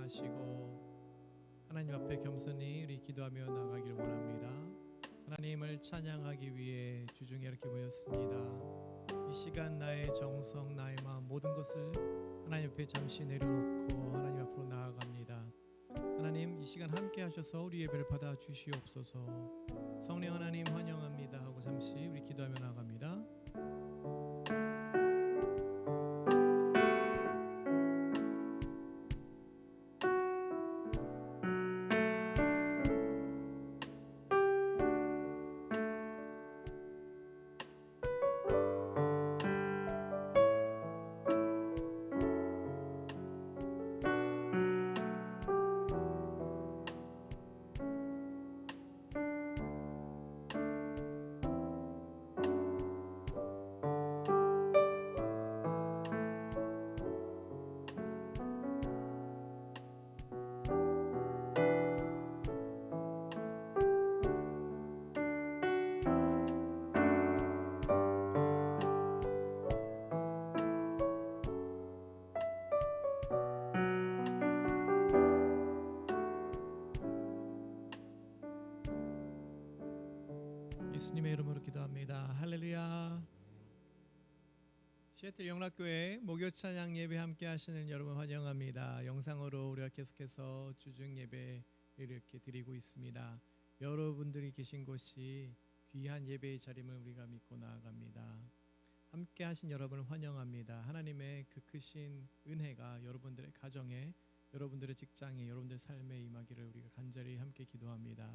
일어나시고 하나님 앞에 겸손히 우리 기도하며 나가길 원합니다. 하나님을 찬양하기 위해 주중에 이렇게 모였습니다. 이 시간 나의 정성, 나의 마음 모든 것을 하나님 앞에 잠시 내려놓고 하나님 앞으로 나아갑니다. 하나님, 이 시간 함께 하셔서 우리 예배를 받아 주시옵소서. 성령 하나님 환영합니다 하고 잠시 우리 기도하며 나아갑니다. 예수님의 이름으로 기도합니다. 할렐루야. 시애틀 영락교회 목요 찬양 예배 함께 하시는 여러분 환영합니다. 영상으로 우리가 계속해서 주중 예배 이렇게 드리고 있습니다. 여러분들이 계신 곳이 귀한 예배의 자리임을 우리가 믿고 나아갑니다. 함께 하신 여러분을 환영합니다. 하나님의 그 크신 은혜가 여러분들의 가정에, 여러분들의 직장에, 여러분들의 삶에 임하기를 우리가 간절히 함께 기도합니다.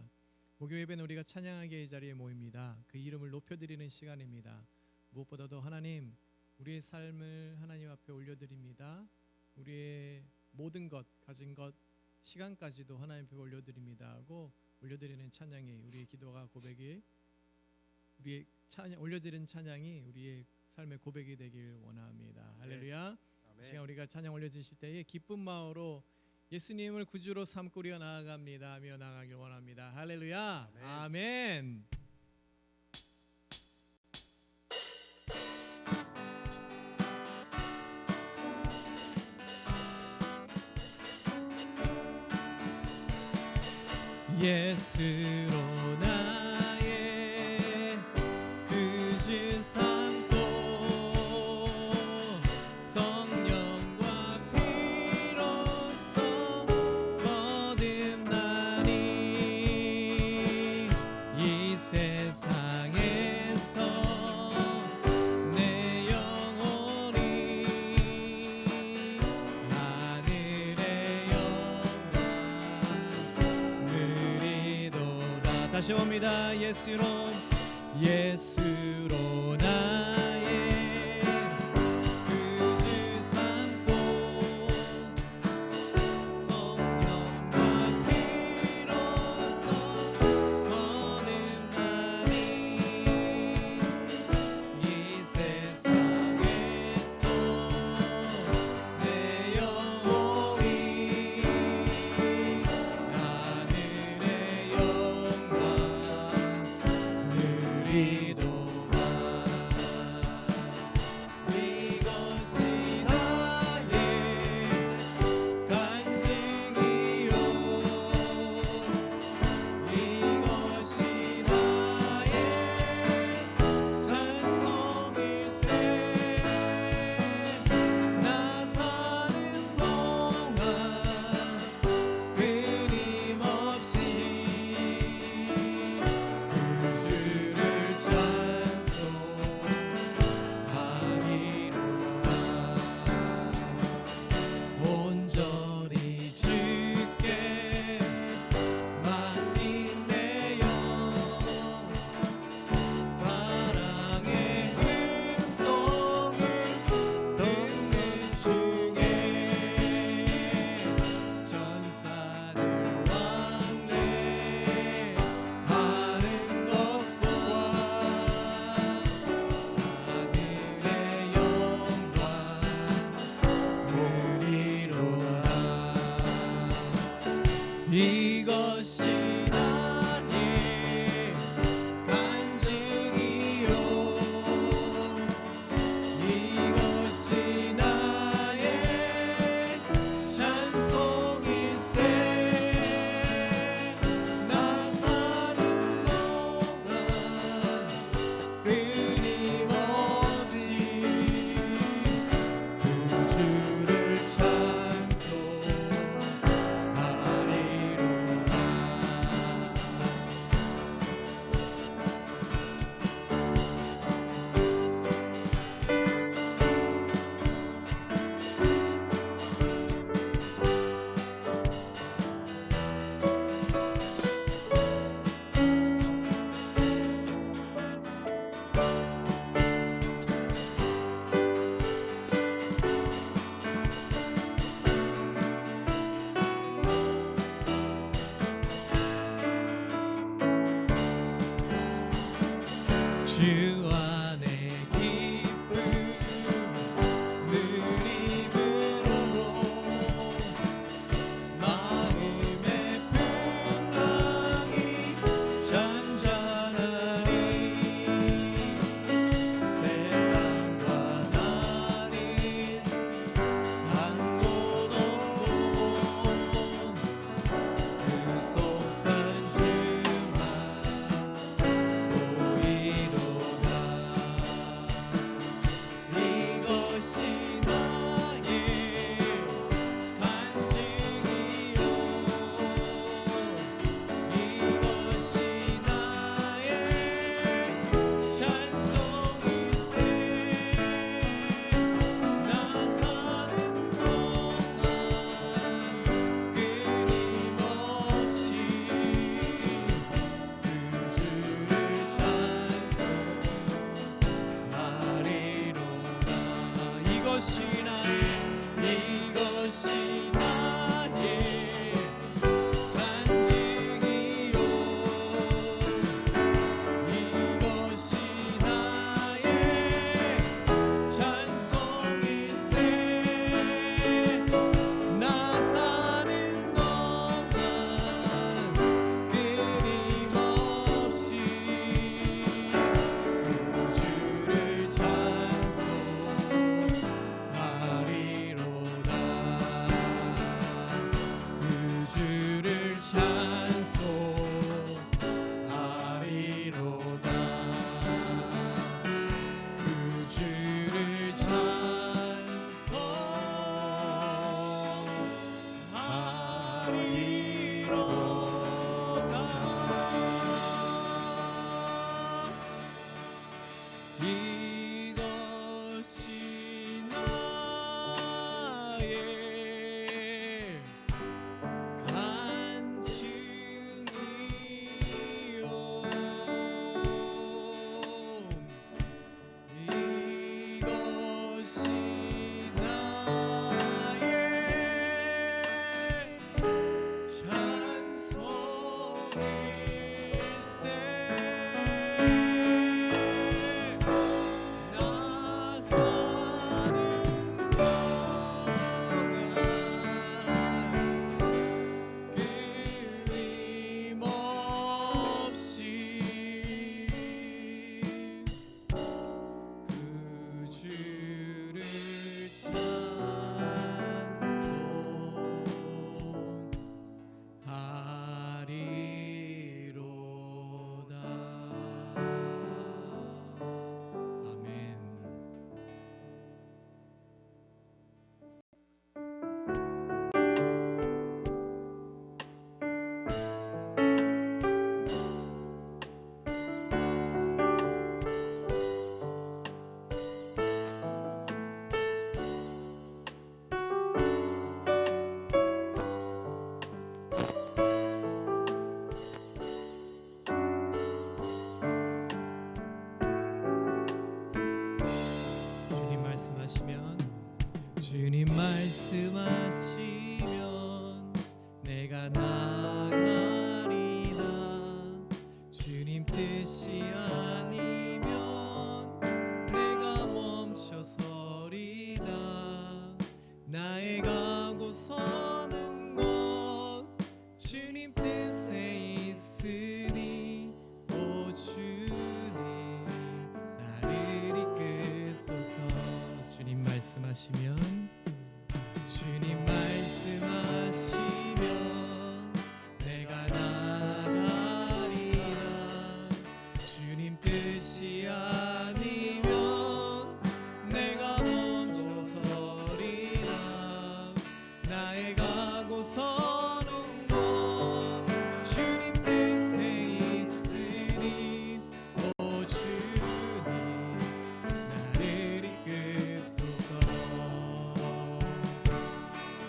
목요 예배는 우리가 찬양하기의 자리에 모입니다. 그 이름을 높여드리는 시간입니다. 무엇보다도 하나님, 우리의 삶을 하나님 앞에 올려드립니다. 우리의 모든 것, 가진 것, 시간까지도 하나님 앞에 올려드립니다 하고 올려드리는 찬양이, 우리의 기도가 고백이, 우리의 올려드리는 찬양이 우리의 삶의 고백이 되길 원합니다. 할렐루야. 이 시간 우리가 찬양 올려드실 때에 기쁜 마음으로 예수님을 구주로 삼고 우리가 나아갑니다 하며 나아가길 원합니다. 할렐루야. 아멘. 예수로 나의 구주 삼고 성령과 피로써 거듭나니 이 세상에서 내 영혼이 하늘의 영광 누리도다. 다시 봅니다. 예수로 나의 구주 삼고 성령과 피로써 거듭나니 이 세상에서 내 영혼이 하늘의 영광 누리도다. 이것이 나의 간증이요, 이것이 나의 찬송일세. 나 사는 동안 끊임없이 주를 찬송하리로다. 온전히 주께 맡긴 내 영, 사랑의 음성을 듣는 중에 전사들 왕래하는 것과 하늘의 영광 누리로다. 이것이 나의 간증이요, 이것이 나의 찬송일세. 이것이 나의 간증이요 이것이 나의 찬송일세 나 사는 주님 말씀하시면 내가 나가리다. 주님 뜻이 아니면 내가 멈춰서리다. 나의 가고 서는 곳 주님 뜻에 있으니 오 주님 나를 이끄소서. 주님 말씀하시면 주님 말씀하시면 내가 나가리라. 주님 뜻이 아니면 내가 멈춰서리라. 나의 가고 서는 곳 주님 뜻에 있으니 오 주님 나를 이끄소서.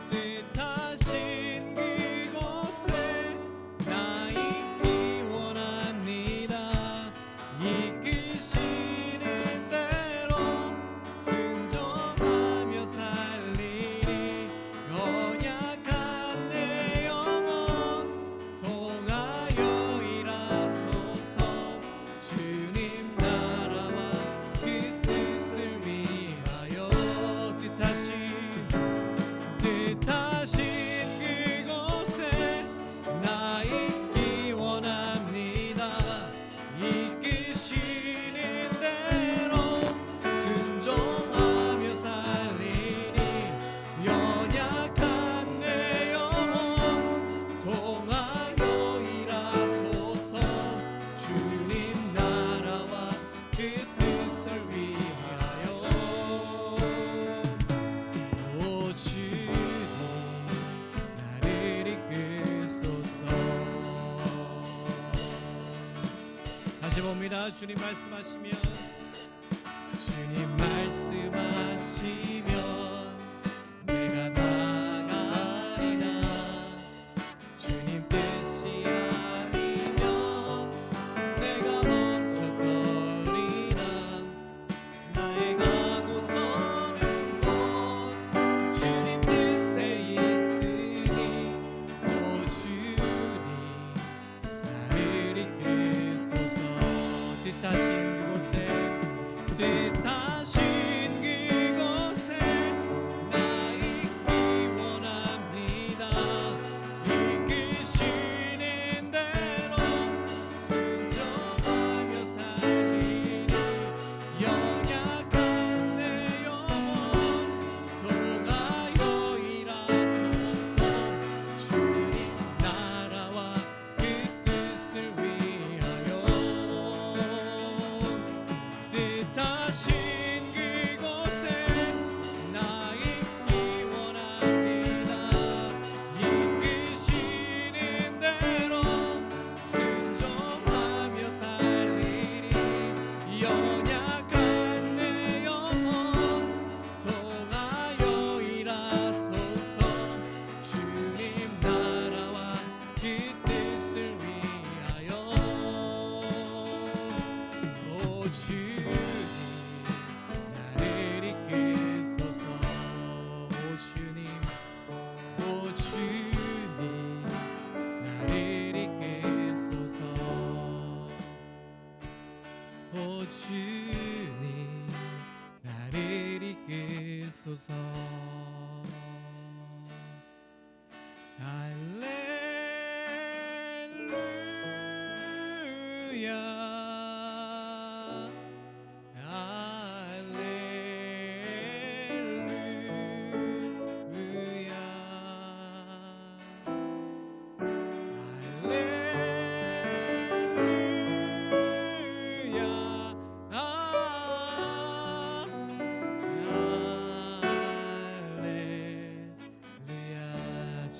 뜻하신 그곳에 나 있기 원합니다. 이끄시는 대로 순종하며 살리리. 연약한 내 영혼 통하여 일하소서. 주님 나라와 그 뜻을 위하여 뜻하신 그곳에 나 있기 원합니다. 이끄시는 대로 순종하며 살리니. 연약한 내 영혼 통하여 일하소서. 주님 나라와 그 뜻을 위하여 오 주님 나를 이끄소서. 다시 봅니다. 주님 말씀하시면 주님 말씀하시면 내가 나가리라. 주님 뜻이 아니면 내가 멈춰서리라. 나의 가고 서는 곳 주님 뜻에 있으니 오 주님 나를 이끄소서. 뜻하신 그곳에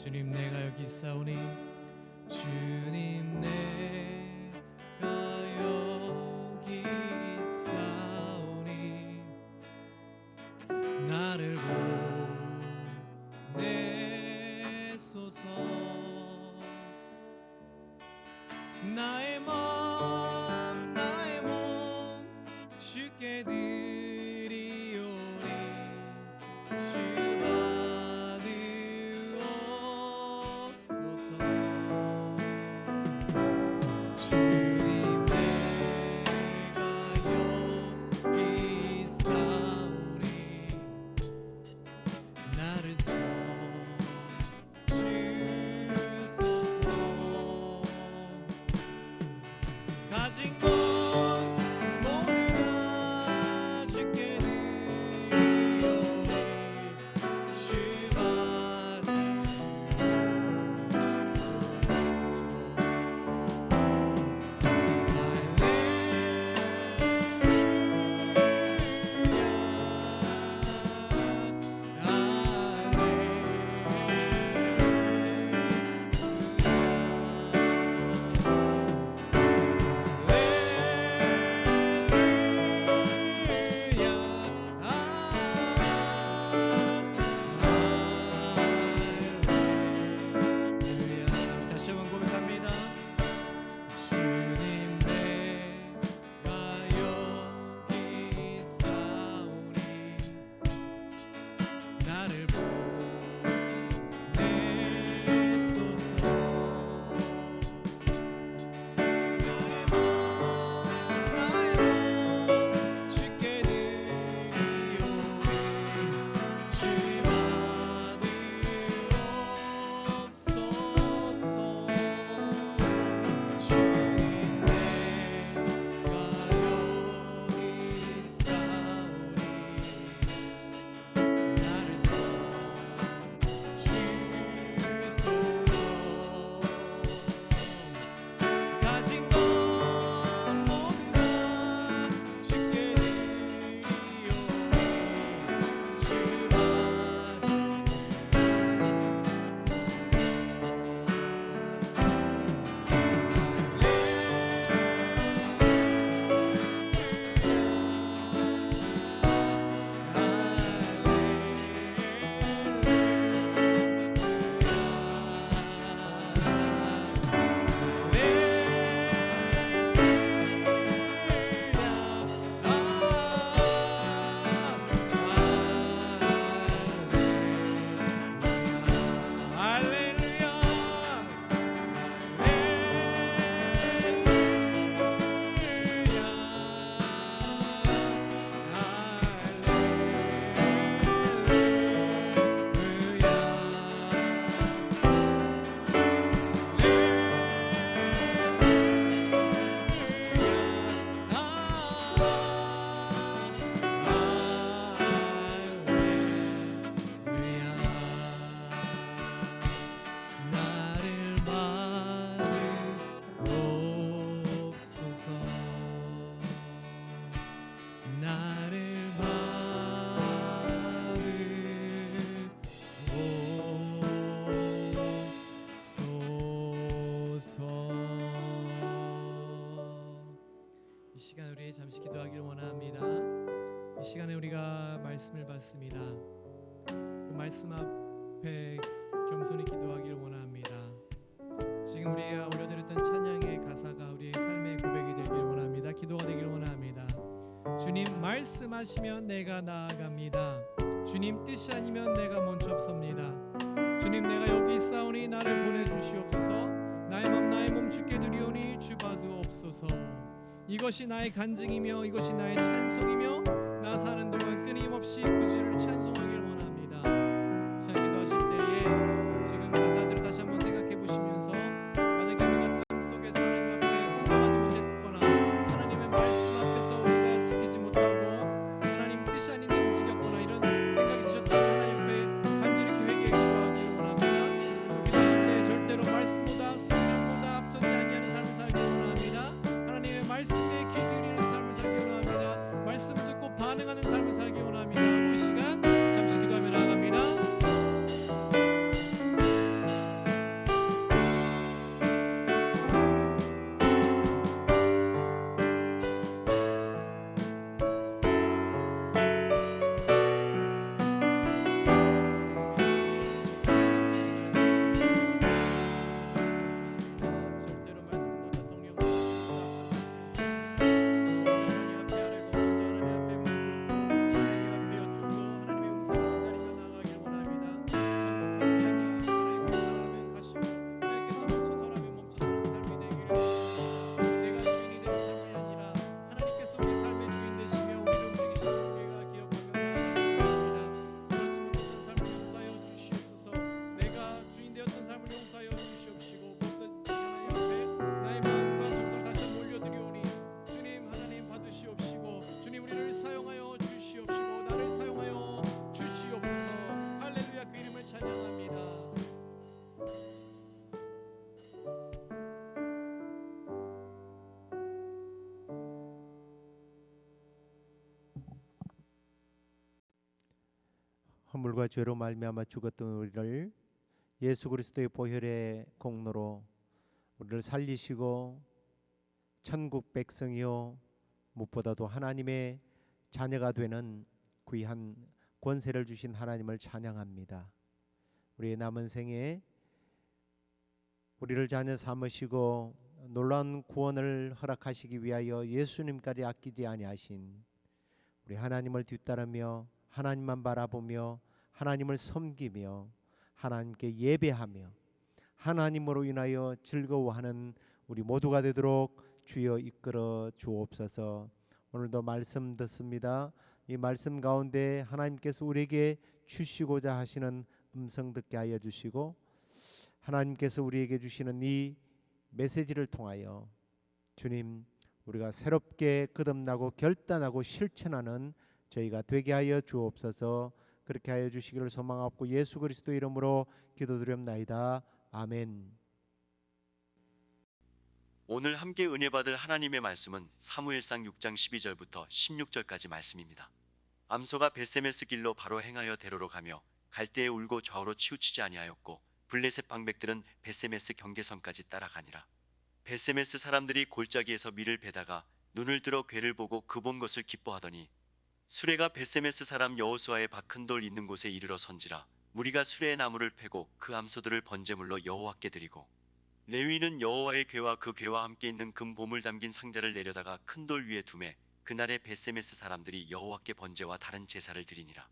주님 내가 여기 있사오니 주님 내가 여기 있사오니 나를 보내소서 나의 몸 주께 드리오니 주 받으옵소서 주님 내가 여기 있사오니 나를 써주소서 가진 것 모두 다 주께 드리오니 주 다시 한번 고백합니다. 주님 내가 여기 있사오니 나를 보내소서 나의 몸 주께 드리오니 주 받으옵소서 주님 내가 여기 있사오니 나를 써주소서 가진 것 모두 다 주께 드리오니 주 나를 받으옵소서 나를 받으옵소서 이 시간 우리 잠시 기도하기를 원합니다. 이 시간에 우리가 말씀을 받습니다. 그 말씀 앞에 겸손히 기도하기를 원합니다. 지금 우리가 올려드렸던 찬양의 가사가 우리의 삶의 고백이 되기를 원합니다. 기도가 되기를 원합니다. 주님 말씀하시면 내가 나아갑니다. 주님 뜻이 아니면 내가 멈추옵섭니다. 주님 내가 여기 있사오니 나를 보내주시옵소서 나의 몸 주께 드리오니 주 받으옵소서 이것이 나의 간증이며 이것이 나의 찬송이며 나 사는 동안 끊임없이 그 주를 찬송하기를 원합니다. 자 기도하실 때에 지금 가사들을 다시 한번 생각해 보시면서 만약에 우리가 삶 속에서 하나님 앞에 순종하지 못했거나 하나님의 말씀 앞에서 우리가 지키지 못하고 하나님 뜻이 아닌 데 움직였거나 이런 생각이 드셨다면 하나님 앞에 간절히 회개의 기도하기를 원합니다. 기도하실 때 절대로 말씀보다 성령보다 앞서지 아니하는 삶을 살기 원합니다. 하나님의 말씀에 귀 기울이는 삶을 살기 원합니다. 말씀을 듣고 반응하는 삶을 살기 원합니다. 이 시간 잠시 허물과 죄로 말미암아 죽었던 우리를 예수 그리스도의 보혈의 공로로 우리를 살리시고 천국 백성이요 무엇보다도 하나님의 자녀가 되는 귀한 권세를 주신 하나님을 찬양합니다. 우리의 남은 생에 우리를 자녀 삼으시고 놀라운 구원을 허락하시기 위하여 예수님까지 아끼지 아니하신 우리 하나님을 뒤따르며 하나님만 바라보며 하나님을 섬기며 하나님께 예배하며 하나님으로 인하여 즐거워하는 우리 모두가 되도록 주여 이끌어 주옵소서. 오늘도 말씀 듣습니다. 이 말씀 가운데 하나님께서 우리에게 주시고자 하시는 음성 듣게 하여 주시고 하나님께서 우리에게 주시는 이 메시지를 통하여 주님 우리가 새롭게 거듭나고 결단하고 실천하는 저희가 되게 하여 주옵소서. 그렇게 하여 주시기를 소망하고 예수 그리스도 이름으로 기도드립나이다. 아멘. 오늘 함께 은혜 받을 하나님의 말씀은 사무엘상 6장 12절부터 16절까지 말씀입니다. 암소가 벳세메스 길로 바로 행하여 대로로 가며 갈대에 울고 좌우로 치우치지 아니하였고 블레셋 방백들은 벳세메스 경계선까지 따라가니라. 벳세메스 사람들이 골짜기에서 밀을 베다가 눈을 들어 괴를 보고 그 본 것을 기뻐하더니 수레가 벳세메스 사람 여호수아의 박 큰 돌 있는 곳에 이르러 선지라. 무리가 수레의 나무를 패고 그 암소들을 번제물로 여호와께 드리고 레위인은 여호와의 궤와 그 궤와 함께 있는 금 보물 담긴 상자를 내려다가 큰 돌 위에 두매 그날에 벳세메스 사람들이 여호와께 번제와 다른 제사를 드리니라.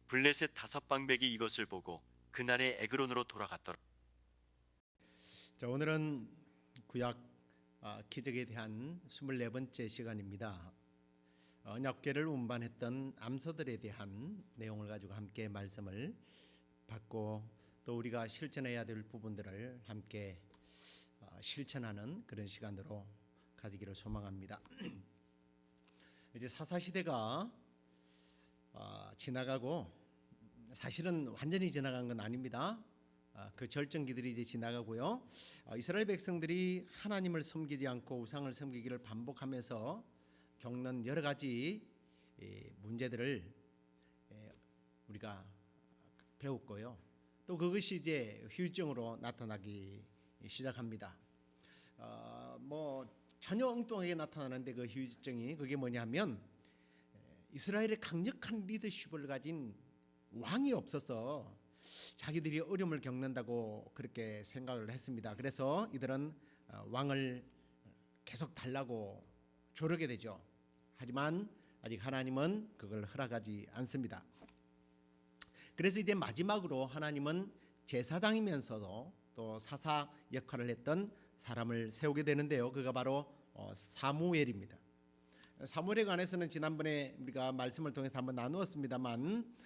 블레셋 5방백이 이것을 보고 그날에 에그론으로 돌아갔더라. 자, 오늘은 구약 기적에 대한 24번째 시간입니다. 언약궤를 운반했던 암소들에 대한 내용을 가지고 함께 말씀을 받고 또 우리가 실천해야 될 부분들을 함께 실천하는 그런 시간으로 가지기를 소망합니다. 이제 사사시대가 지나가고 사실은 완전히 지나간 건 아닙니다. 그 절정기들이 이제 지나가고요. 이스라엘 백성들이 하나님을 섬기지 않고 우상을 섬기기를 반복하면서 겪는 여러 가지 문제들을 우리가 배웠고요. 또 그것이 이제 후유증으로 나타나기 시작합니다. 뭐 전혀 엉뚱하게 나타나는데 그 후유증이 그게 뭐냐면 이스라엘의 강력한 리더십을 가진 왕이 없어서 자기들이 어려움을 겪는다고 그렇게 생각을 했습니다. 그래서 이들은 왕을 계속 달라고 조르게 되죠. 하지만 아직 하나님은 그걸 허락하지 않습니다. 그래서 이제 마지막으로 하나님은 제사장이면서도 또 사사 역할을 했던 사람을 세우게 되는데요. 그가 바로 사무엘입니다. 사무엘에 관해서는 지난번에 우리가 말씀을 통해서 한번 나누었습니다만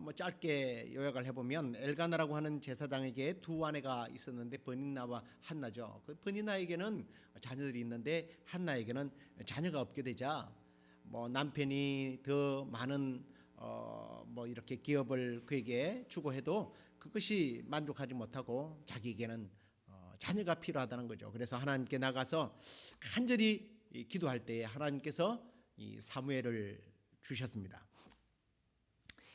뭐 짧게 요약을 해보면 엘가나라고 하는 제사장에게 두 아내가 있었는데 버니나와 한나죠. 그 버니나에게는 자녀들이 있는데 한나에게는 자녀가 없게 되자 뭐 남편이 더 많은 뭐 이렇게 기업을 그에게 주고 해도 그것이 만족하지 못하고 자기에게는 자녀가 필요하다는 거죠. 그래서 하나님께 나가서 간절히 기도할 때에 하나님께서 이 사무엘을 주셨습니다.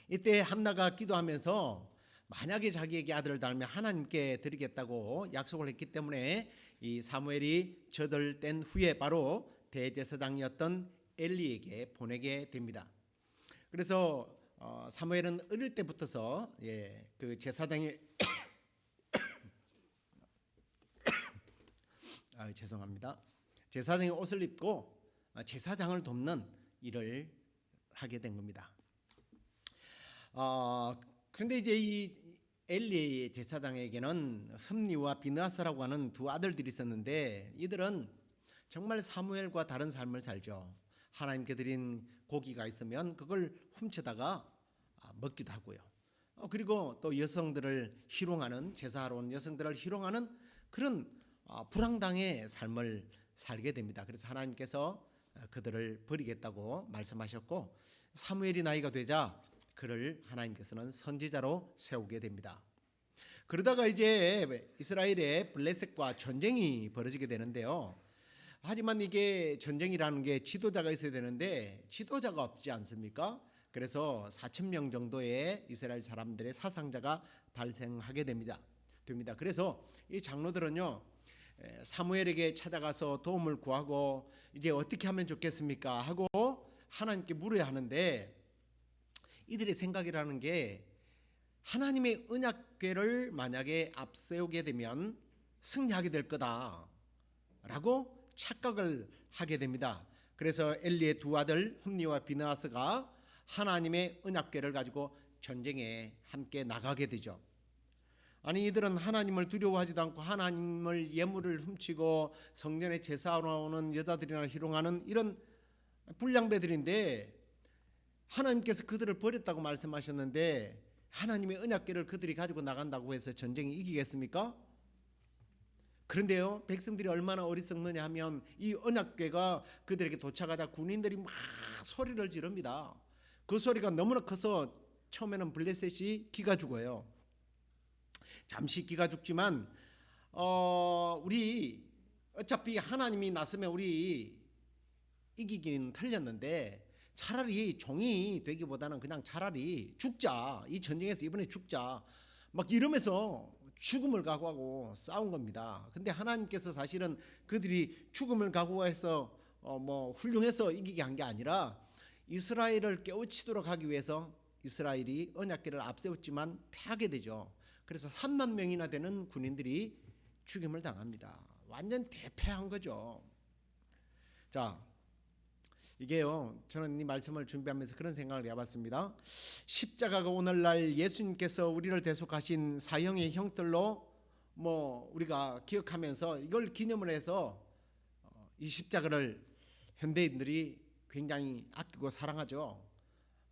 이때 한나가 기도하면서 만약에 자기에게 아들을 낳으면 하나님께 드리겠다고 약속을 했기 때문에 이 사무엘이 저들된 후에 바로 대제사장이었던 엘리에게 보내게 됩니다. 그래서 사무엘은 어릴 때부터서 그 제사장이 죄송합니다. 제사장의 옷을 입고 제사장을 돕는 일을 하게 된 겁니다. 그런데 이제 이 엘리의 제사장에게는 흠니와 비느하스라고 하는 두 아들들이 있었는데 이들은 정말 사무엘과 다른 삶을 살죠. 하나님께 드린 고기가 있으면 그걸 훔쳐다가 먹기도 하고요. 그리고 또 여성들을 희롱하는 제사하러 온 여성들을 희롱하는 그런 불황당의 삶을 살게 됩니다. 그래서 하나님께서 그들을 버리겠다고 말씀하셨고 사무엘이 나이가 되자 그를 하나님께서는 선지자로 세우게 됩니다. 그러다가 이제 이스라엘의 블레셋과 전쟁이 벌어지게 되는데요. 하지만 이게 전쟁이라는 게 지도자가 있어야 되는데 지도자가 없지 않습니까? 그래서 4천 명 정도의 이스라엘 사람들의 사상자가 발생하게 됩니다. 그래서 이 장로들은요, 사무엘에게 찾아가서 도움을 구하고 이제 어떻게 하면 좋겠습니까 하고 하나님께 물어야 하는데, 이들의 생각이라는 게 하나님의 언약궤를 만약에 앞세우게 되면 승리하게 될 거다라고 착각을 하게 됩니다. 그래서 엘리의 두 아들 흠니와 비느하스가 하나님의 언약궤를 가지고 전쟁에 함께 나가게 되죠. 아니, 이들은 하나님을 두려워하지도 않고 하나님을 예물을 훔치고 성전에 제사하러 오는 여자들이나 희롱하는 이런 불량배들인데, 하나님께서 그들을 버렸다고 말씀하셨는데 하나님의 언약궤를 그들이 가지고 나간다고 해서 전쟁이 이기겠습니까? 그런데요, 백성들이 얼마나 어리석느냐 하면 이 언약궤가 그들에게 도착하자 군인들이 막 소리를 지릅니다. 그 소리가 너무나 커서 처음에는 블레셋이 기가 죽어요. 잠시 기가 죽지만 우리 어차피 하나님이 나서면 우리 이기기는 틀렸는데 차라리 종이 되기보다는 그냥 차라리 죽자, 이 전쟁에서 이번에 죽자, 막 이러면서 죽음을 각오하고 싸운 겁니다. 근데 하나님께서 사실은 그들이 죽음을 각오해서 훌륭해서 이기게 한 게 아니라 이스라엘을 깨우치도록 하기 위해서 이스라엘이 언약궤를 앞세웠지만 패하게 되죠. 그래서 3만 명이나 되는 군인들이 죽임을 당합니다. 완전 대패한 거죠. 자, 이게요, 저는 이 말씀을 준비하면서 그런 생각을 해봤습니다. 십자가가 오늘날 예수님께서 우리를 대속하신 사형의 형틀로 우리가 기억하면서 이걸 기념을 해서 이 십자가를 현대인들이 굉장히 아끼고 사랑하죠.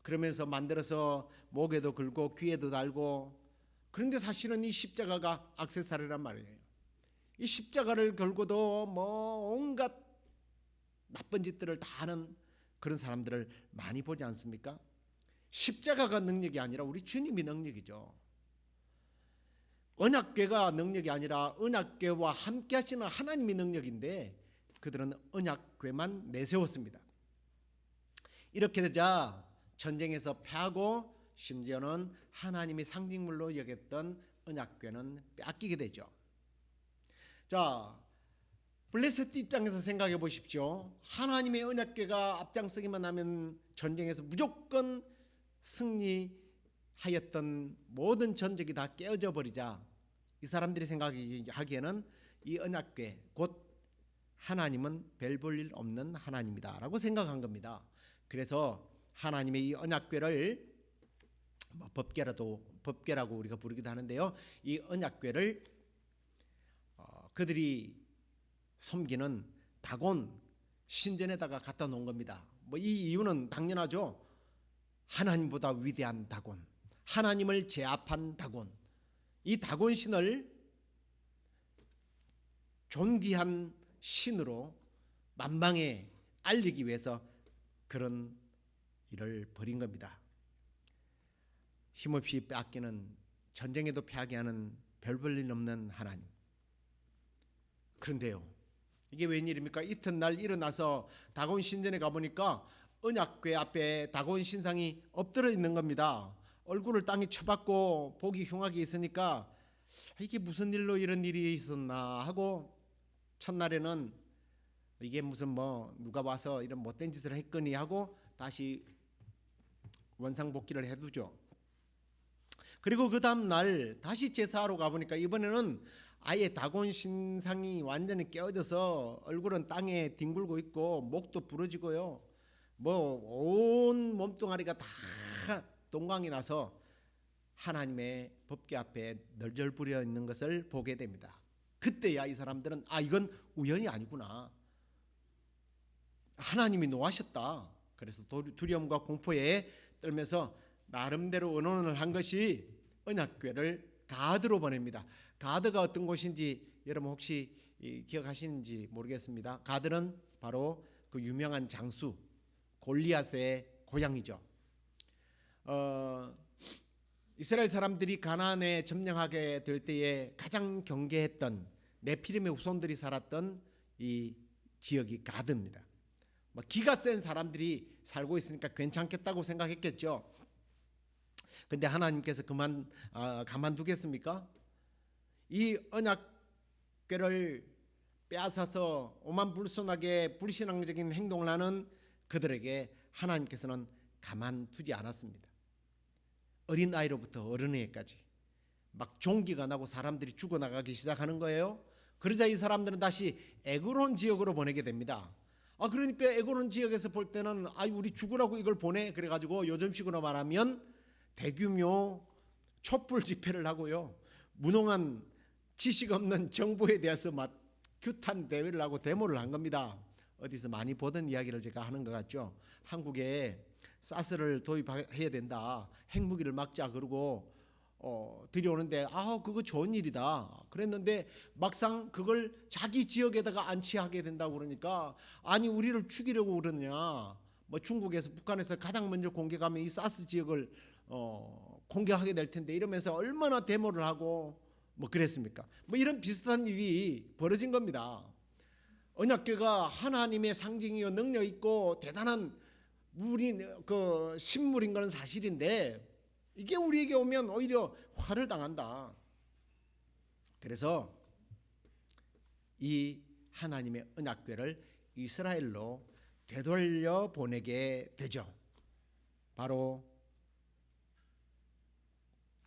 그러면서 만들어서 목에도 걸고 귀에도 달고. 그런데 사실은 이 십자가가 액세서리란 말이에요. 이 십자가를 걸고도 온갖 나쁜 짓들을 다 하는 그런 사람들을 많이 보지 않습니까? 십자가가 능력이 아니라 우리 주님이 능력이죠. 언약궤가 능력이 아니라 언약궤와 함께 하시는 하나님이 능력인데 그들은 언약궤만 내세웠습니다. 이렇게 되자 전쟁에서 패하고 심지어는 하나님의 상징물로 여겼던 언약궤는 빼앗기게 되죠. 자, 블레셋 입장에서 생각해 보십시오. 하나님의 언약궤가 앞장서기만 하면 전쟁에서 무조건 승리하였던 모든 전적이 다 깨어져 버리자 이 사람들이 생각하기에는 이 언약궤 곧 하나님은 별 볼 일 없는 하나님이다 라고 생각한 겁니다. 그래서 하나님의 이 언약궤를 법궤라고 우리가 부르기도 하는데요, 이 언약궤를 그들이 섬기는 다곤 신전에다가 갖다 놓은 겁니다. 이 이유는 당연하죠. 하나님보다 위대한 다곤, 하나님을 제압한 다곤, 이 다곤 신을 존귀한 신으로 만방에 알리기 위해서 그런 일을 벌인 겁니다. 힘없이 빼앗기는, 전쟁에도 패하게 하는 별 볼 일 없는 하나님. 그런데요, 이게 웬일입니까? 이튿날 일어나서 다곤 신전에 가보니까 언약궤 앞에 다곤 신상이 엎드려 있는 겁니다. 얼굴을 땅에 쳐박고 보기 흉하게 있으니까 이게 무슨 일로 이런 일이 있었나 하고, 첫날에는 이게 무슨 누가 와서 이런 못된 짓을 했거니 하고 다시 원상복귀를 해두죠. 그리고 그 다음 날 다시 제사하러 가보니까 이번에는 아예 다곤 신상이 완전히 깨어져서 얼굴은 땅에 뒹굴고 있고 목도 부러지고요, 온 몸뚱아리가 다 동광이 나서 하나님의 법궤 앞에 널절부려 있는 것을 보게 됩니다. 그때야 이 사람들은 이건 우연이 아니구나, 하나님이 노하셨다. 그래서 두려움과 공포에 떨면서 나름대로 언론을 한 것이 언약궤를 가드로 보냅니다. 가드가 어떤 곳인지 여러분 혹시 기억하시는지 모르겠습니다. 가드는 바로 그 유명한 장수 골리앗의 고향이죠. 이스라엘 사람들이 가나안에 점령하게 될 때에 가장 경계했던 네피림의 후손들이 살았던 이 지역이 가드입니다. 뭐 기가 센 사람들이 살고 있으니까 괜찮겠다고 생각했겠죠. 근데 하나님께서 가만두겠습니까? 이 언약궤를 빼앗아서 오만불손하게 불신앙적인 행동을 하는 그들에게 하나님께서는 가만두지 않았습니다. 어린아이로부터 어른에게까지 막 종기가 나고 사람들이 죽어나가기 시작하는 거예요. 그러자 이 사람들은 다시 에그론 지역으로 보내게 됩니다. 그러니까 에그론 지역에서 볼 때는 우리 죽으라고 이걸 보내. 그래가지고 요즘식으로 말하면 대규모 촛불 집회를 하고요. 무능한 지식 없는 정부에 대해서 막 규탄 대회를 하고 데모를 한 겁니다. 어디서 많이 보던 이야기를 제가 하는 것 같죠. 한국에 사스를 도입해야 된다. 핵무기를 막자 그러고 들여오는데 그거 좋은 일이다 그랬는데 막상 그걸 자기 지역에다가 안치하게 된다고 그러니까 아니 우리를 죽이려고 그러느냐. 뭐 중국에서 북한에서 가장 먼저 공격하면 이 사스 지역을 공격하게 될 텐데 이러면서 얼마나 데모를 하고 뭐 그랬습니까? 뭐 이런 비슷한 일이 벌어진 겁니다. 언약궤가 하나님의 상징이요 능력 있고 대단한 신물인 것은 사실인데 이게 우리에게 오면 오히려 화를 당한다. 그래서 이 하나님의 언약궤를 이스라엘로 되돌려 보내게 되죠. 바로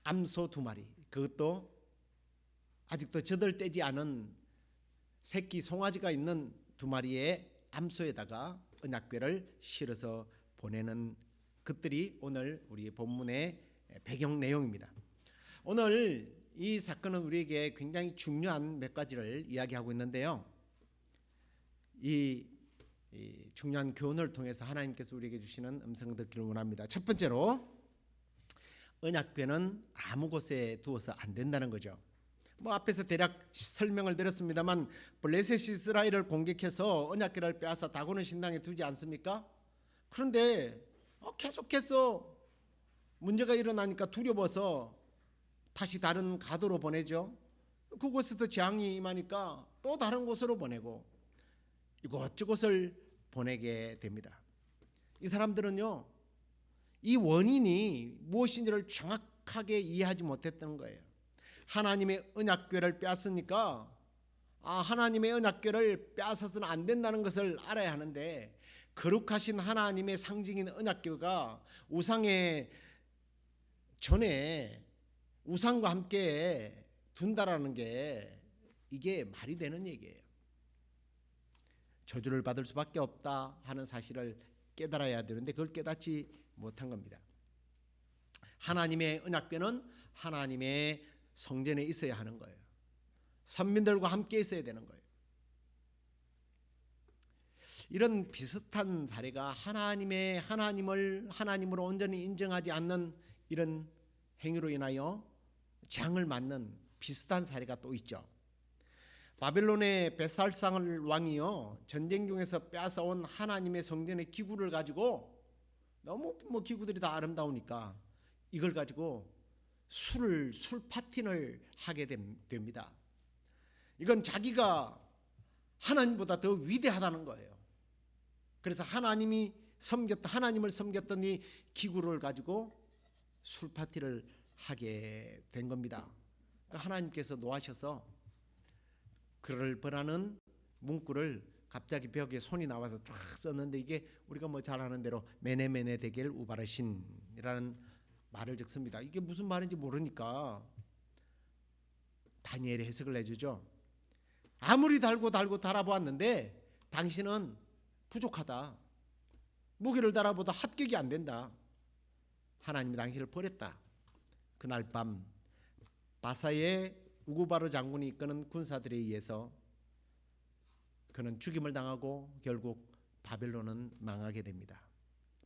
암소 2마리, 그것도 아직도 젖을떼지 않은 새끼 송아지가 있는 2마리의 암소에다가 언약궤를 실어서 보내는 것들이 오늘 우리 본문의 배경 내용입니다. 오늘 이 사건은 우리에게 굉장히 중요한 몇 가지를 이야기하고 있는데요. 이 중요한 교훈을 통해서 하나님께서 우리에게 주시는 음성을 듣기를 원합니다. 첫 번째로 언약궤는 아무 곳에 두어서 안 된다는 거죠. 뭐 앞에서 대략 설명을 드렸습니다만 블레셋이 이스라엘을 공격해서 언약궤를 빼앗아 다고는 신당에 두지 않습니까? 그런데 계속해서 문제가 일어나니까 두려워서 다시 다른 가도로 보내죠. 그곳에서 재앙이 임하니까 또 다른 곳으로 보내고 이곳저곳을 보내게 됩니다. 이 사람들은요, 이 원인이 무엇인지를 정확하게 이해하지 못했던 거예요. 하나님의 언약궤를 빼앗으니까 하나님의 언약궤를 빼앗아서는 안 된다는 것을 알아야 하는데 거룩하신 하나님의 상징인 언약궤가 우상의 전에 우상과 함께 둔다라는 게 이게 말이 되는 얘기예요. 저주를 받을 수밖에 없다 하는 사실을 깨달아야 되는데 그걸 깨닫지 못한 겁니다. 하나님의 언약궤는 하나님의 성전에 있어야 하는 거예요. 선민들과 함께 있어야 되는 거예요. 이런 비슷한 사례가 하나님으로 온전히 인정하지 않는 이런 행위로 인하여 재앙을 맞는 비슷한 사례가 또 있죠. 바벨론의 베살상 왕이요, 전쟁 중에서 빼앗아온 하나님의 성전의 기구를 가지고 너무 기구들이 다 아름다우니까 이걸 가지고 술 파티를 하게 됩니다. 이건 자기가 하나님보다 더 위대하다는 거예요. 그래서 하나님을 섬겼던 이 기구를 가지고 술 파티를 하게 된 겁니다. 그러니까 하나님께서 노하셔서 그를 벌하는 문구를 갑자기 벽에 손이 나와서 쫙 썼는데 이게 우리가 잘 아는 대로 메네메네 데겔 우바르신이라는 말을 적습니다. 이게 무슨 말인지 모르니까 다니엘이 해석을 해주죠. 아무리 달고 달아보았는데 당신은 부족하다. 무기를 달아보다 합격이 안 된다. 하나님이 당신을 버렸다. 그날 밤 바사의 우구바르 장군이 이끄는 군사들에 의해서 그는 죽임을 당하고 결국 바벨론은 망하게 됩니다.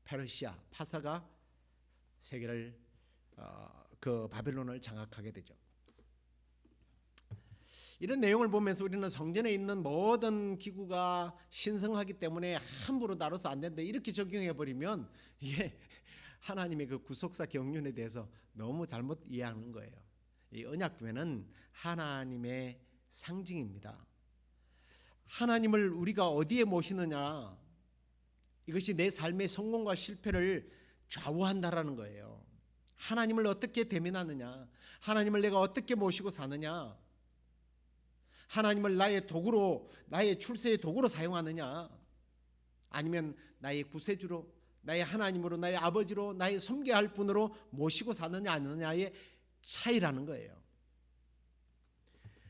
페르시아 파사가 세계를 그 바벨론을 장악하게 되죠. 이런 내용을 보면서 우리는 성전에 있는 모든 기구가 신성하기 때문에 함부로 다뤄서 안 된다 이렇게 적용해 버리면 이게 하나님의 그 구속사 경륜에 대해서 너무 잘못 이해하는 거예요. 이 언약궤는 하나님의 상징입니다. 하나님을 우리가 어디에 모시느냐, 이것이 내 삶의 성공과 실패를 좌우한다라는 거예요. 하나님을 어떻게 대면하느냐, 하나님을 내가 어떻게 모시고 사느냐, 하나님을 나의 도구로, 나의 출세의 도구로 사용하느냐, 아니면 나의 구세주로, 나의 하나님으로, 나의 아버지로, 나의 섬겨야 할 분으로 모시고 사느냐 안 하느냐의 차이라는 거예요.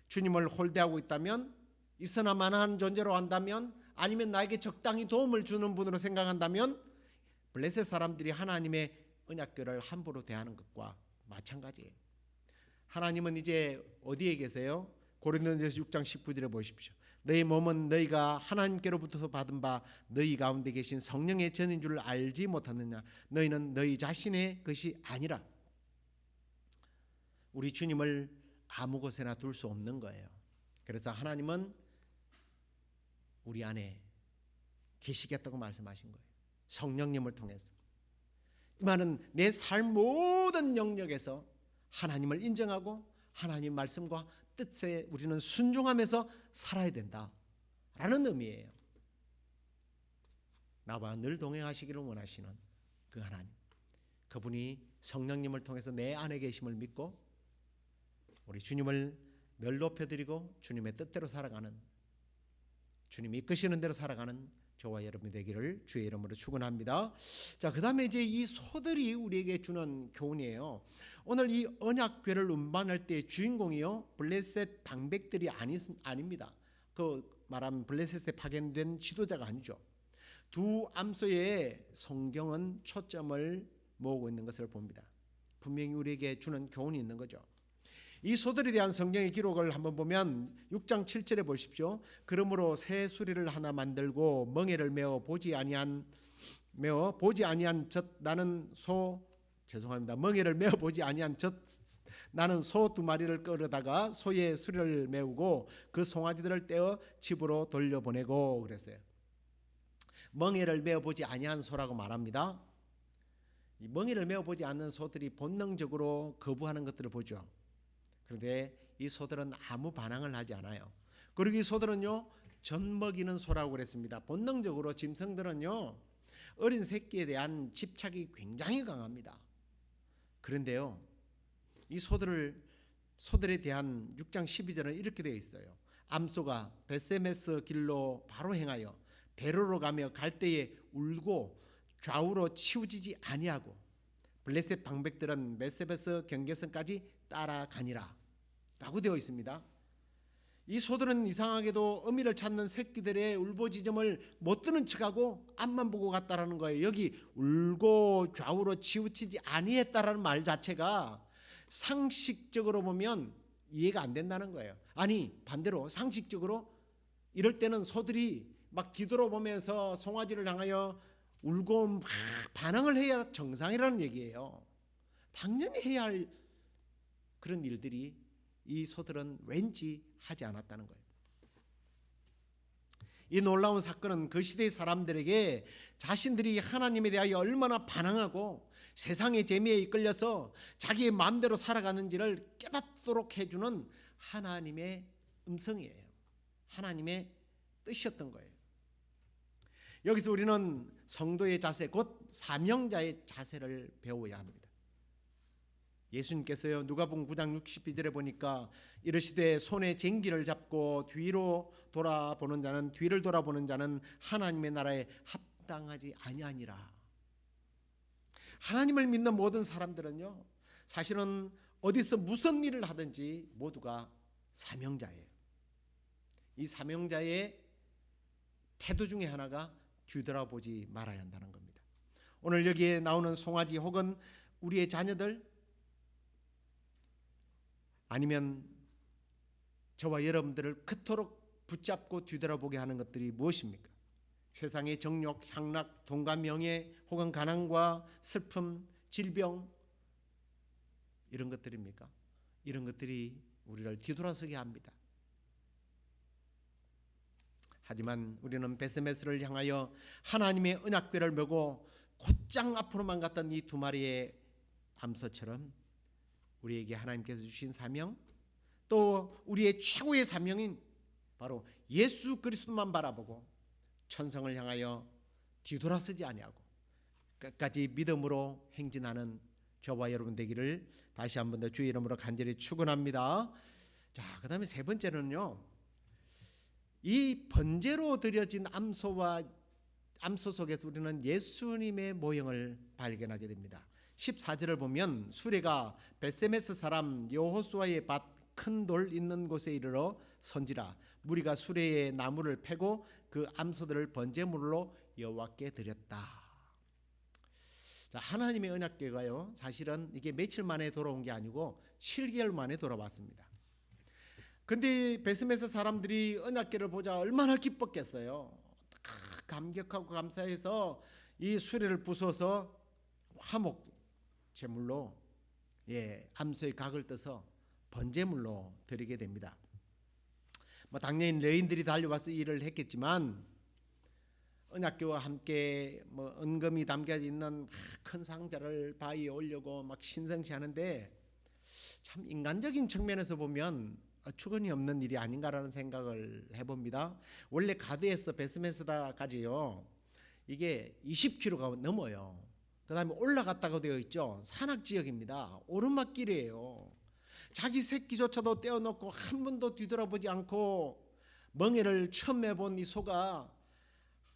주님을 홀대하고 있다면, 있으나마나한 존재로 한다면, 아니면 나에게 적당히 도움을 주는 분으로 생각한다면 블레셋 사람들이 하나님의 언약궤를 함부로 대하는 것과 마찬가지예요. 하나님은 이제 어디에 계세요? 고린도전서 6장 19절에 보십시오. 너희 몸은 너희가 하나님께로부터 받은 바 너희 가운데 계신 성령의 전인 줄 알지 못하느냐. 너희는 너희 자신의 것이 아니라. 우리 주님을 아무 곳에나 둘 수 없는 거예요. 그래서 하나님은 우리 안에 계시겠다고 말씀하신 거예요. 성령님을 통해서. 이 말은 내 삶 모든 영역에서 하나님을 인정하고 하나님 말씀과 뜻에 우리는 순종하면서 살아야 된다라는 의미예요. 나와 늘 동행하시기를 원하시는 그 하나님, 그분이 성령님을 통해서 내 안에 계심을 믿고 우리 주님을 늘 높여드리고 주님의 뜻대로 살아가는, 주님이 이끄시는 대로 살아가는 저와 여러분이 되기를 주의 이름으로 축원합니다. 자, 그다음에 이제 이 소들이 우리에게 주는 교훈이에요. 오늘 이 언약궤를 운반할 때 주인공이요, 블레셋 방백들이 아닙니다. 그 말하면 블레셋에 파견된 지도자가 아니죠. 두 암소에 성경은 초점을 모으고 있는 것을 봅니다. 분명히 우리에게 주는 교훈이 있는 거죠. 이 소들에 대한 성경의 기록을 한번 보면 6장 7절에 보십시오. 그러므로 새 수레를 하나 만들고 멍에를 메어 보지 아니한 젖 나는 소, 죄송합니다. 멍에를 메어 보지 아니한 젖 나는 소 2마리를 끌어다가 소의 수레를 메우고 그 송아지들을 떼어 집으로 돌려보내고 그랬어요. 멍에를 메어 보지 아니한 소라고 말합니다. 이 멍에를 메어 보지 않는 소들이 본능적으로 거부하는 것들을 보죠. 그런데 이 소들은 아무 반항을 하지 않아요. 그리고 이 소들은요, 젖 먹이는 소라고 그랬습니다. 본능적으로 짐승들은요, 어린 새끼에 대한 집착이 굉장히 강합니다. 그런데요, 이 소들에 대한 6장 12절은 이렇게 되어 있어요. 암소가 벳세메스 길로 바로 행하여 대로로 가며 갈 때에 울고 좌우로 치우치지 아니하고 블레셋 방백들은 메세베스 경계선까지 따라가니라 라고 되어 있습니다. 이 소들은 이상하게도 어미를 찾는 새끼들의 울부짖음을 못 듣는 척하고 앞만 보고 갔다라는 거예요. 여기 울고 좌우로 치우치지 아니했다라는 말 자체가 상식적으로 보면 이해가 안 된다는 거예요. 아니, 반대로 상식적으로 이럴 때는 소들이 막 뒤돌아보면서 송아지를 향하여 울고 막 반항을 해야 정상이라는 얘기예요. 당연히 해야 할 그런 일들이 이 소들은 왠지 하지 않았다는 거예요. 이 놀라운 사건은 그 시대의 사람들에게 자신들이 하나님에 대하여 얼마나 반항하고 세상의 재미에 이끌려서 자기의 마음대로 살아가는지를 깨닫도록 해주는 하나님의 음성이에요. 하나님의 뜻이었던 거예요. 여기서 우리는 성도의 자세, 곧 사명자의 자세를 배워야 합니다. 예수님께서요, 누가복음 9장 62절에 보니까 이르시되 손에 쟁기를 잡고 뒤를 돌아보는 자는 하나님의 나라에 합당하지 아니하니라. 하나님을 믿는 모든 사람들은요, 사실은 어디서 무슨 일을 하든지 모두가 사명자예요. 이 사명자의 태도 중에 하나가 뒤돌아보지 말아야 한다는 겁니다. 오늘 여기에 나오는 송아지 혹은 우리의 자녀들, 아니면 저와 여러분들을 그토록 붙잡고 뒤돌아보게 하는 것들이 무엇입니까? 세상의 정욕, 향락, 돈과 명예 혹은 가난과 슬픔, 질병, 이런 것들입니까? 이런 것들이 우리를 뒤돌아서게 합니다. 하지만 우리는 베스메스를 향하여 하나님의 언약궤를 메고 곧장 앞으로만 갔던 이 2마리의 암소처럼 우리에게 하나님께서 주신 사명, 또 우리의 최고의 사명인 바로 예수 그리스도만 바라보고 천성을 향하여 뒤돌아서지 아니하고 끝까지 믿음으로 행진하는 저와 여러분 되기를 다시 한 번 더 주의 이름으로 간절히 축원합니다. 자, 그다음에 세 번째는요. 이 번제로 드려진 암소 속에서 우리는 예수님의 모형을 발견하게 됩니다. 14절을 보면 수레가 벳세메스 사람 여호수아의 밭 큰 돌 있는 곳에 이르러 선지라 무리가 수레에 나무를 패고 그 암소들을 번제물로 여호와께 드렸다. 자, 하나님의 언약궤가요 사실은 이게 며칠 만에 돌아온 게 아니고 7개월 만에 돌아왔습니다. 근데 벳세메스 사람들이 언약궤를 보자 얼마나 기뻤겠어요. 감격하고 감사해서 이 수레를 부숴서 화목 제물로 암소의 각을 떠서 번제물로 드리게 됩니다. 뭐 당연히 레인들이 달려와서 일을 했겠지만 언약궤와 함께 뭐 은금이 담겨 있는 큰 상자를 바위에 올려고 막 신성시 하는데 참 인간적인 측면에서 보면 어처구니 없는 일이 아닌가라는 생각을 해봅니다. 원래 가드에서 벳세메스다까지요 이게 20km가 넘어요. 그 다음에 올라갔다고 되어 있죠. 산악지역입니다. 오르막길이에요. 자기 새끼조차도 떼어놓고 한 번도 뒤돌아보지 않고 멍에를 처음 해본 이 소가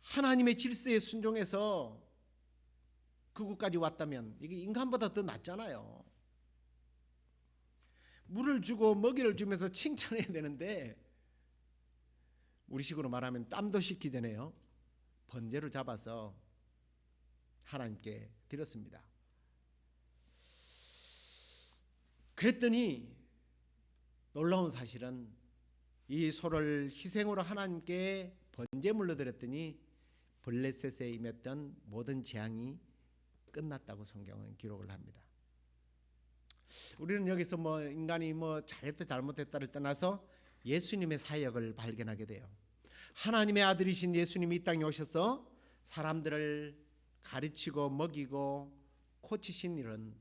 하나님의 질서에 순종해서 그곳까지 왔다면 이게 인간보다 더 낫잖아요. 물을 주고 먹이를 주면서 칭찬해야 되는데 우리식으로 말하면 땀도 식기 전에요 번제로 잡아서 하나님께 드렸습니다. 그랬더니 놀라운 사실은 이 소를 희생으로 하나님께 번제물로 드렸더니 블레셋에 임했던 모든 재앙이 끝났다고 성경은 기록을 합니다. 우리는 여기서 뭐 인간이 뭐 잘했다 잘못했다를 떠나서 예수님의 사역을 발견하게 돼요. 하나님의 아들이신 예수님이 이 땅에 오셔서 사람들을 가르치고 먹이고 고치신 일은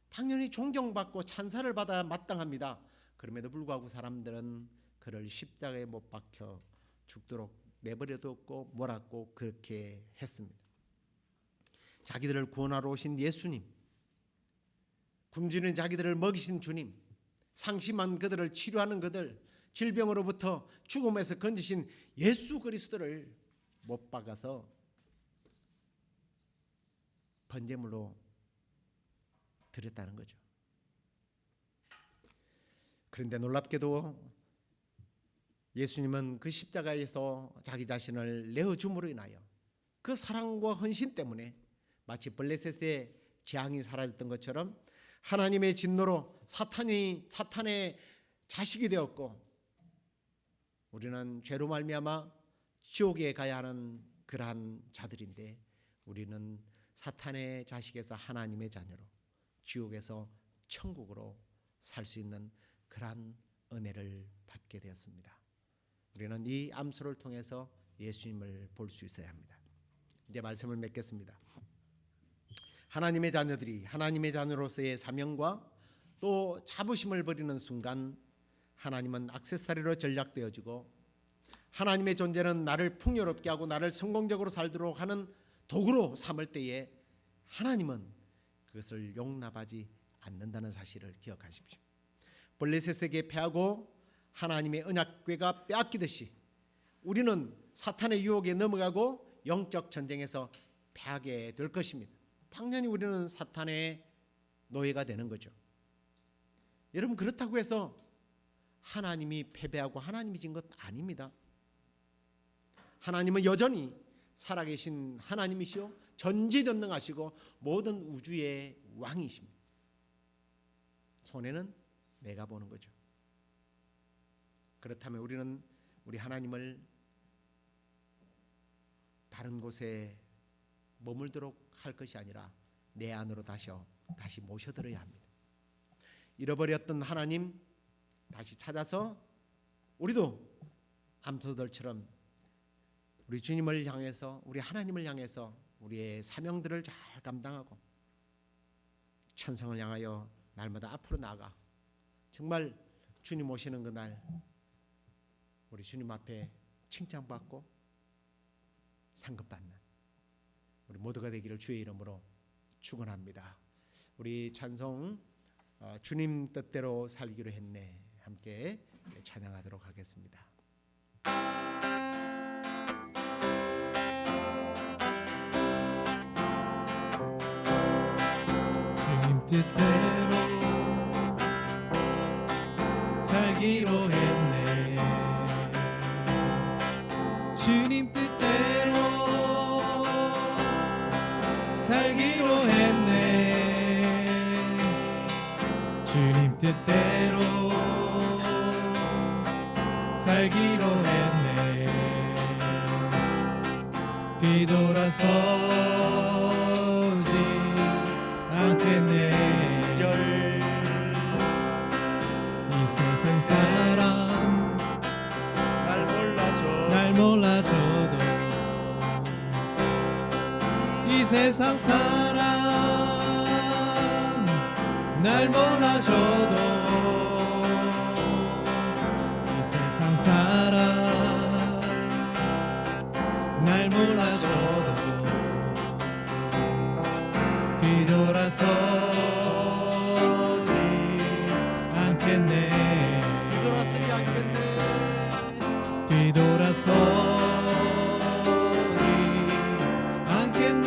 당연히 존경받고 찬사를 받아 마땅합니다. 그럼에도 불구하고 사람들은 그를 십자가에 못 박혀 죽도록 내버려뒀고 몰았고 그렇게 했습니다. 자기들을 구원하러 오신 예수님, 굶주린 자기들을 먹이신 주님, 상심한 그들을 치료하는 그들, 질병으로부터 죽음에서 건지신 예수 그리스도를 못 박아서 번제물로 드렸다는 거죠. 그런데 놀랍게도 예수님은 그 십자가에서 자기 자신을 내어줌으로 인하여 그 사랑과 헌신 때문에 마치 블레셋의 재앙이 사라졌던 것처럼 하나님의 진노로 사탄의 자식이 되었고 우리는 죄로 말미암아 지옥에 가야 하는 그러한 자들인데 우리는 사탄의 자식에서 하나님의 자녀로 지옥에서 천국으로 살 수 있는 그러한 은혜를 받게 되었습니다. 우리는 이 암소를 통해서 예수님을 볼 수 있어야 합니다. 이제 말씀을 맺겠습니다. 하나님의 자녀들이 하나님의 자녀로서의 사명과 또 자부심을 버리는 순간 하나님은 액세서리로 전락되어지고 하나님의 존재는 나를 풍요롭게 하고 나를 성공적으로 살도록 하는 도구로 삼을 때에 하나님은 그것을 용납하지 않는다는 사실을 기억하십시오. 블레셋에게 패하고 하나님의 언약궤가 빼앗기듯이 우리는 사탄의 유혹에 넘어가고 영적 전쟁에서 패하게 될 것입니다. 당연히 우리는 사탄의 노예가 되는 거죠. 여러분 그렇다고 해서 하나님이 패배하고 하나님이 진 것 아닙니다. 하나님은 여전히 살아계신 하나님이시오 전지전능하시고 모든 우주의 왕이십니다. 손해는 내가 보는 거죠. 그렇다면 우리는 우리 하나님을 다른 곳에 머물도록 할 것이 아니라 내 안으로 다시 모셔들어야 합니다. 잃어버렸던 하나님 다시 찾아서 우리도 암소들처럼 우리 주님을 향해서 우리 하나님을 향해서 우리의 사명들을 잘 감당하고 천성을 향하여 날마다 앞으로 나아가 정말 주님 오시는 그날 우리 주님 앞에 칭찬받고 상급받는 우리 모두가 되기를 주의 이름으로 축원합니다. 우리 찬송 주님 뜻대로 살기로 했네 함께 찬양하도록 하겠습니다. 주님 뜻대로 살기로 했네. 주님 뜻대로 살기로 했네. 주님 뜻대로 살기로 했네. 뒤돌아서지 않겠네. 이 세상 사람 날 몰라줘도 이 세상 사람 날 몰라줘도 이 세상 사람 날 몰라줘도 뒤돌아서지 않겠네. 뒤돌아서지 않겠네. 뒤돌아서지 않겠네.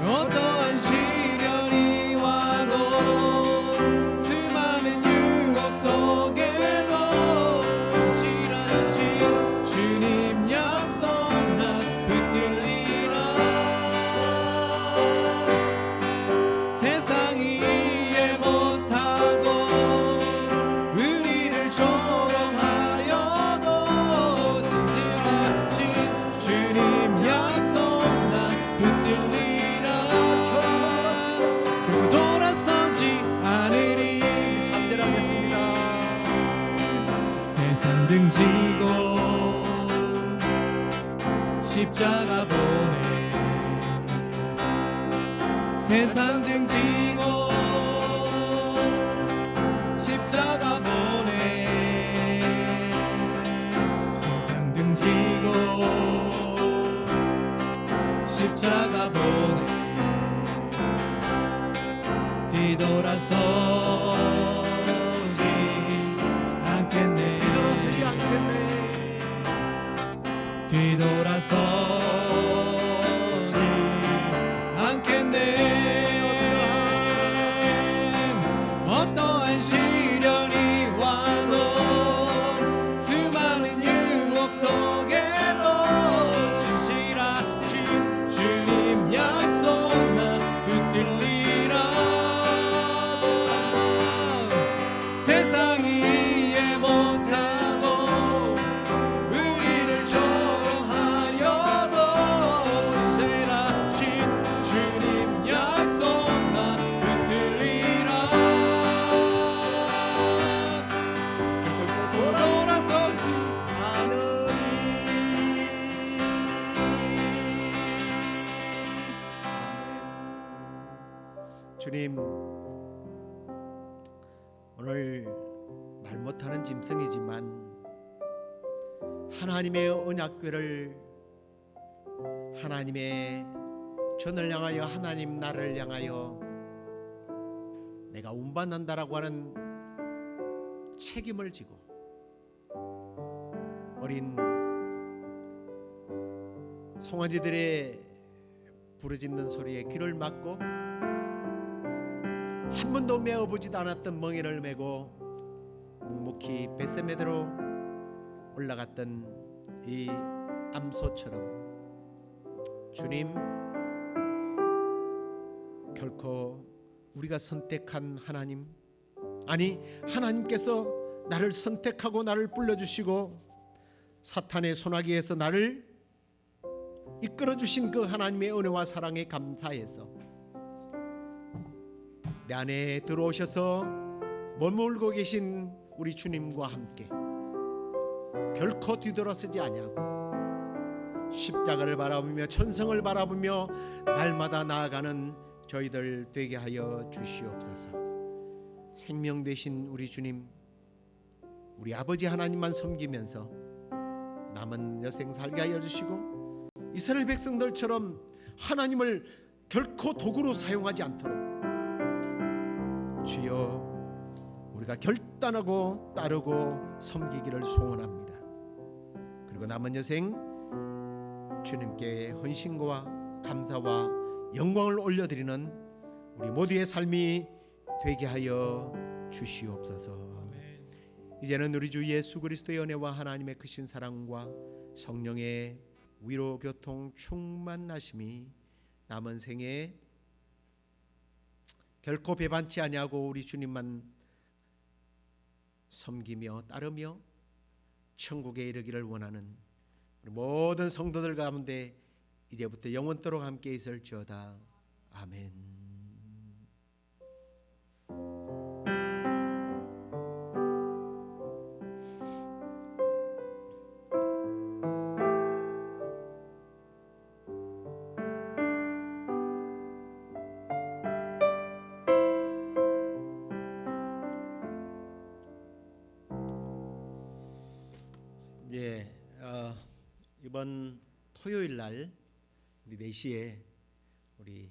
어떠한 시련이 와도 수많은 유혹 속에도 신실하신 주님 약속 난 붙들리라. 세상이 이해 못하고 우리를 조롱하여도 신실하신 주님 약속 난 붙들리라. 결코 돌아서지 않으리. 3절 하겠습니다. 세상 등지고 십자가 보내. 세상 등지고 십자가 보내. 세상 등지고 십자가 보내. 뒤돌아서지 않겠네. 뒤돌아서지 않겠네. 뒤돌아서지 않겠네. 어떠한 시련이 와도 수많은 유혹 속에도 신실하신 주님 약속 난 붙들리라. 세상이 이해 못하고 우리를 조롱하여도 신실하신 주님 약속 난 붙들리라. 결코 돌아서지 않으리. 주님, 오늘 말 못하는 짐승이지만 하나님의 언약궤를 하나님의 전을 향하여 하나님 나를 향하여 내가 운반한다라고 하는 책임을 지고 어린 송아지들의 부르짖는 소리에 귀를 막고 한 번도 메어보지도 않았던 멍에를 메고 묵묵히 벳세메대로 올라갔던 이 암소처럼 주님, 결코 우리가 선택한 하나님, 아니 하나님께서 나를 선택하고 나를 불러주시고 사탄의 소나기에서 나를 이끌어주신 그 하나님의 은혜와 사랑에 감사해서 내 안에 들어오셔서 머물고 계신 우리 주님과 함께 결코 뒤돌아서지 아니하고 십자가를 바라보며 천성을 바라보며 날마다 나아가는 저희들 되게 하여 주시옵소서. 생명 되신 우리 주님, 우리 아버지 하나님만 섬기면서 남은 여생 살게 하여 주시고 이스라엘 백성들처럼 하나님을 결코 도구로 사용하지 않도록 주여 우리가 결단하고 따르고 섬기기를 소원합니다. 그리고 남은 여생 주님께 헌신과 감사와 영광을 올려드리는 우리 모두의 삶이 되게 하여 주시옵소서. 아멘. 이제는 우리 주 예수 그리스도의 은혜와 하나님의 크신 사랑과 성령의 위로 교통 충만하심이 남은 생에 결코 배반치 아니하고 우리 주님만 섬기며 따르며 천국에 이르기를 원하는 우리 모든 성도들 가운데 이제부터 영원토록 함께 있을지어다. 아멘. 예, 이번 토요일 날 우리 4시에 우리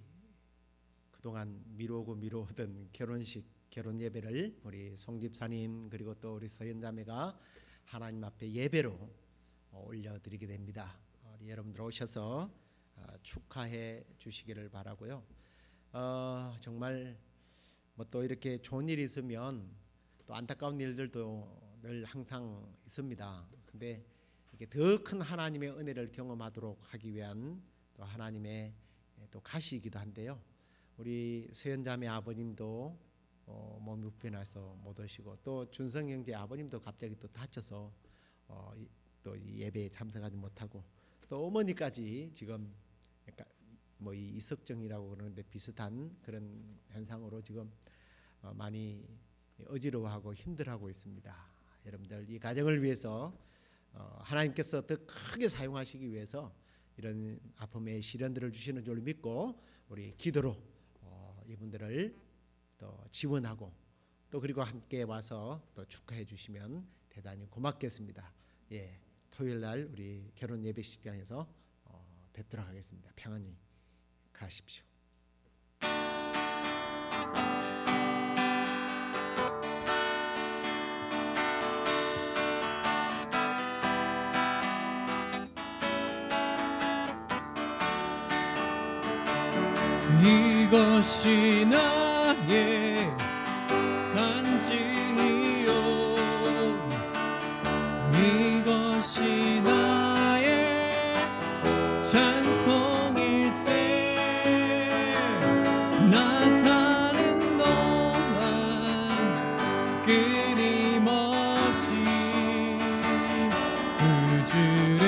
그동안 미루오던 결혼 예배를 우리 송집사님 그리고 또 우리 서현자매가 하나님 앞에 예배로 올려드리게 됩니다. 우리 여러분들 오셔서 축하해 주시기를 바라고요. 정말 뭐 또 이렇게 좋은 일이 있으면 또 안타까운 일들도 늘 항상 있습니다. 근데 이렇게 더 큰 하나님의 은혜를 경험하도록 하기 위한 또 하나님의 또 가시이기도 한데요. 우리 서현자매 아버님도 몸이 불편해서 못 오시고 또 준성 형제 아버님도 갑자기 또 다쳐서 또 이 예배에 참석하지 못하고 또 어머니까지 지금 뭐 이 이석증이라고 그러는데 비슷한 그런 현상으로 지금 많이 어지러워하고 힘들어하고 있습니다. 여러분들 이 가정을 위해서 하나님께서 더 크게 사용하시기 위해서 이런 아픔의 시련들을 주시는 줄 믿고 우리 기도로 이분들을 또 지원하고 또 그리고 함께 와서 또 축하해 주시면 대단히 고맙겠습니다. 예, 토요일 날 우리 결혼 예배식장에서 뵙도록 하겠습니다. 평안히 가십시오. 이것이 나의 간증이요 이것이 나의 찬송일세 나 사는 동안 끊임없이 그 주를